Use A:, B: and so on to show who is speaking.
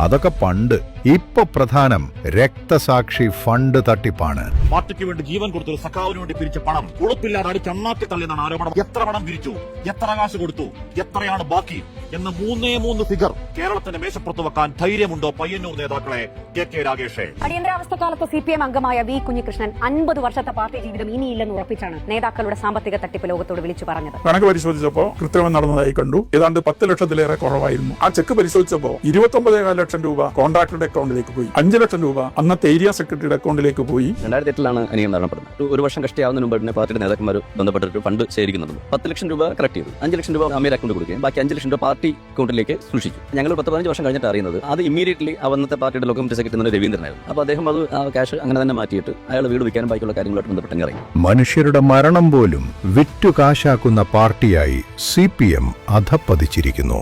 A: അതൊക്കെ പണ്ട്. ഇപ്പൊ പ്രധാനം രക്തസാക്ഷി ഫണ്ട് തട്ടിപ്പാണ്.
B: പാർട്ടിക്ക് വേണ്ടി ജീവൻ കൊടുത്തൊരു സഖാവിന് വേണ്ടി പിരിച്ച പണം ഉളുപ്പില്ലാതെ അടിച്ച് അണ്ണാക്കി തള്ളിയെന്നാണ് ആരോപണം. എത്ര പണം പിരിച്ചു, എത്ര കാശ് കൊടുത്തു, എത്രയാണ് ബാക്കി എന്ന് മൂന്ന് ഫിഗർ കേരളത്തിന്റെ മേശപ്പുറത്ത് വെക്കാൻ ധൈര്യമുണ്ടോ പയ്യന്നൂർ നേതാക്കളെ? കെ രാഗേഷേ.
C: അടിയന്തരാവസ്ഥക്കാലത്ത് CPM അംഗമായ വി കുഞ്ഞികൃഷ്ണൻ 50 വർഷത്തെ പാർട്ടി ജീവിതം ഇനിയില്ലെന്ന് ഉറപ്പിച്ചാണ് നേതാക്കളുടെ സാമ്പത്തിക തട്ടിപ്പ് ലോകത്തോട് വിളിച്ചു പറഞ്ഞത്.
D: കണക്ക് പരിശോധിച്ചപ്പോൾ കൃത്രിമം നടന്നതായി കണ്ടു. ഏതാണ്ട് 10 ലക്ഷത്തിലേറെ കുറവായിരുന്നു. ആ ചെക്ക് പരിശോധിച്ചപ്പോൾ 29.5 ലക്ഷം രൂപ കോൺട്രാക്ടറുടെ അക്കൗണ്ടിലേക്ക് പോയി. 5 ലക്ഷം രൂപ അന്നത്തെ ഏരിയ സെക്രട്ടറിയുടെ അക്കൗണ്ടിലേക്ക് പോയി.
E: 2008 അനിയൻ മരണപ്പെടുന്നത്. ഒരു വർഷം കഷ്ടിയാവുന്നതിന് മുമ്പ് തന്നെ പാർട്ടിയുടെ നേതാക്കന്മാർ ബന്ധപ്പെട്ടിട്ട് ഫണ്ട് ശേഖരിക്കുന്നുണ്ട്. 10 ലക്ഷം രൂപ കളക്ട് ചെയ്തു. 5 ലക്ഷം രൂപ അമീർ അക്കൗണ്ട് കൊടുക്കുകയും ബാക്കി 5 ലക്ഷം രൂപ പാർട്ടി അക്കൗണ്ടിലേക്ക് സൂക്ഷിച്ചു. ഞങ്ങൾ 10-15 വർഷം കഴിഞ്ഞിട്ട് അറിയുന്നത് അത് ഇമ്മീഡിയറ്റ്ലി അന്നത്തെ പാർട്ടിയുടെ ലോക്കൽ കമ്മിറ്റി സെക്രട്ടറി രവീന്ദ്രനായിരുന്നു. അപ്പോൾ അദ്ദേഹം അത് ആ ക്യാഷ് അങ്ങനെ തന്നെ മാറ്റിയിട്ട് അയാൾ വീട് വയ്ക്കാനും ബാക്കിയുള്ള കാര്യങ്ങളായിട്ട് ബന്ധപ്പെട്ട് ഇറങ്ങി.
A: മനുഷ്യരുടെ മരണം പോലും വിറ്റു കാശാക്കുന്ന പാർട്ടിയായി CPM അധപ്പതിച്ചിരിക്കുന്നു.